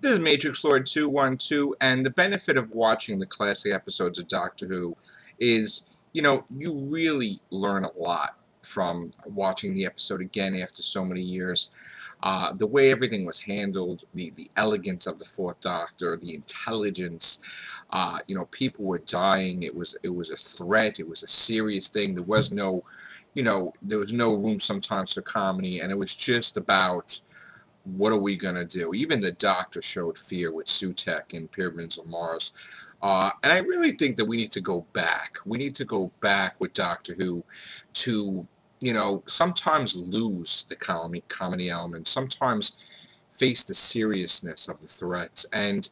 This is Matrix Lord 212, and the benefit of watching the classic episodes of Doctor Who is, you really learn a lot from watching the episode again after so many years. The way everything was handled, the elegance of the Fourth Doctor, the intelligence. People were dying. It was a threat. It was a serious thing. There was no room sometimes for comedy, and it was just about what are we going to do? Even the Doctor showed fear with Sutekh in Pyramids of Mars. And I really think that we need to go back. We need to go back with Doctor Who to, sometimes lose the comedy element, sometimes face the seriousness of the threats. And,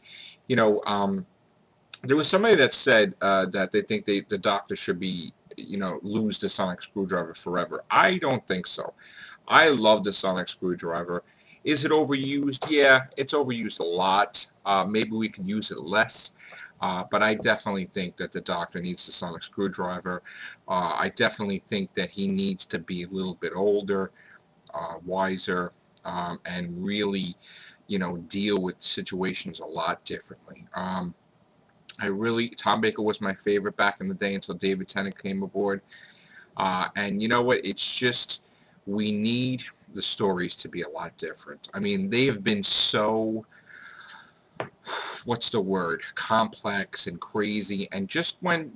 there was somebody that said that they think the Doctor should be, lose the sonic screwdriver forever. I don't think so. I love the sonic screwdriver. Is it overused? Yeah, it's overused a lot. Maybe we could use it less. But I definitely think that the Doctor needs the sonic screwdriver. I definitely think that he needs to be a little bit older, wiser, and really, deal with situations a lot differently. Tom Baker was my favorite back in the day until David Tennant came aboard. And you know what? It's just, we need the stories to be a lot different. I mean, they have been so, what's the word, complex and crazy, and just when,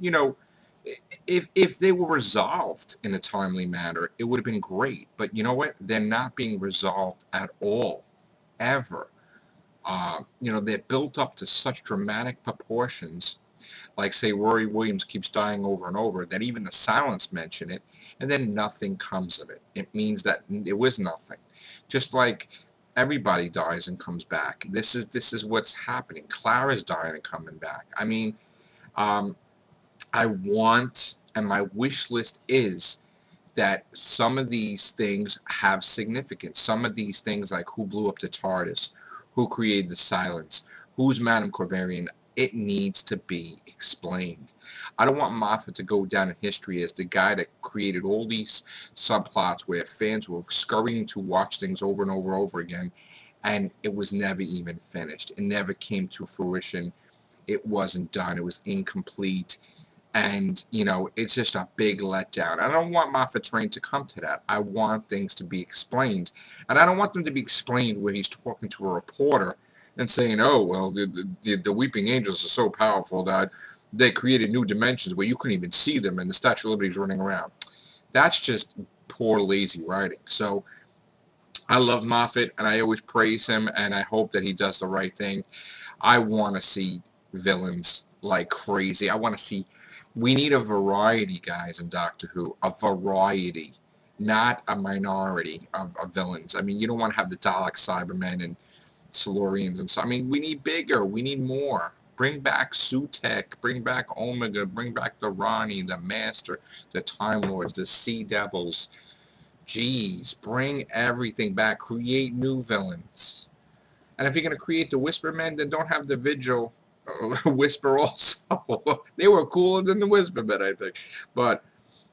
if they were resolved in a timely manner, it would have been great. But you know what? They're not being resolved at all, ever. They're built up to such dramatic proportions, like, say, Rory Williams keeps dying over and over, that even the Silence mention it, and then nothing comes of it. It means that it was nothing. Just like everybody dies and comes back. This is what's happening. Clara's dying and coming back. I mean, I want, and my wish list is that some of these things have significance. Some of these things, like who blew up the TARDIS, who created the Silence, who's Madame Corvarian, it needs to be explained. I don't want Moffat to go down in history as the guy that created all these subplots where fans were scurrying to watch things over and over and over again, and it was never even finished. It never came to fruition. It wasn't done. It was incomplete. And, it's just a big letdown. I don't want Moffat's reign to come to that. I want things to be explained. And I don't want them to be explained where he's talking to a reporter and saying, oh, well, the Weeping Angels are so powerful that they created new dimensions where you couldn't even see them and the Statue of Liberty is running around. That's just poor, lazy writing. So I love Moffat, and I always praise him, and I hope that he does the right thing. I want to see villains like crazy. We need a variety, guys, in Doctor Who. A variety, not a minority of villains. I mean, you don't want to have the Dalek Cybermen and Silurians and so. I mean, we need bigger. We need more. Bring back Sutekh. Bring back Omega. Bring back the Rani, the Master, the Time Lords, the Sea Devils. Jeez, bring everything back. Create new villains. And if you're going to create the Whispermen, then don't have the Vigil Whisper also. They were cooler than the Whispermen, I think. But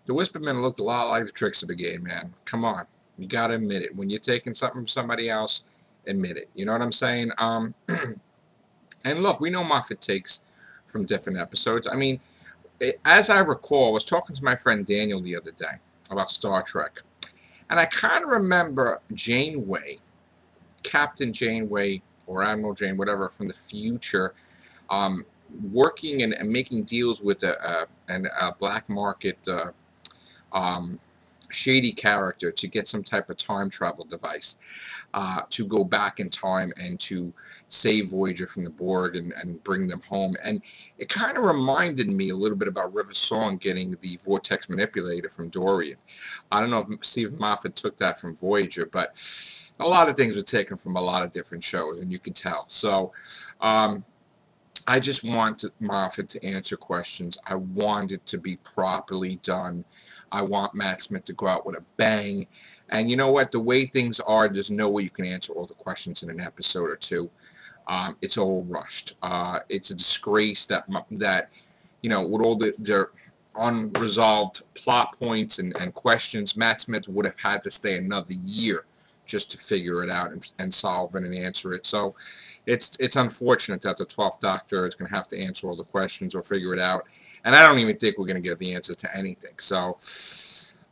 the Whispermen looked a lot like the Tricks of the Game, man. Come on. You got to admit it. When you're taking something from somebody else, admit it. You know what I'm saying? And look, we know Moffat takes from different episodes. I mean, as I recall, I was talking to my friend Daniel the other day about Star Trek. And I kind of remember Janeway, Captain Janeway, or Admiral Jane, whatever, from the future, working and making deals with a black market shady character to get some type of time travel device to go back in time and to save Voyager from the Borg and bring them home. And it kind of reminded me a little bit about River Song getting the vortex manipulator from Dorian. I don't know if Steve Moffat took that from Voyager, but a lot of things were taken from a lot of different shows, and you can tell. So I just want Moffat to answer questions. I want it to be properly done. I want Matt Smith to go out with a bang. And you know what? The way things are, there's no way you can answer all the questions in an episode or two. It's all rushed. It's a disgrace that with all the unresolved plot points and questions, Matt Smith would have had to stay another year just to figure it out and solve it and answer it. So it's unfortunate that the 12th Doctor is going to have to answer all the questions or figure it out. And I don't even think we're going to get the answers to anything. So,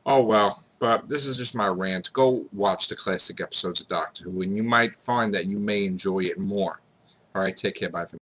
oh well. But this is just my rant. Go watch the classic episodes of Doctor Who, and you might find that you may enjoy it more. All right, take care. Bye for now.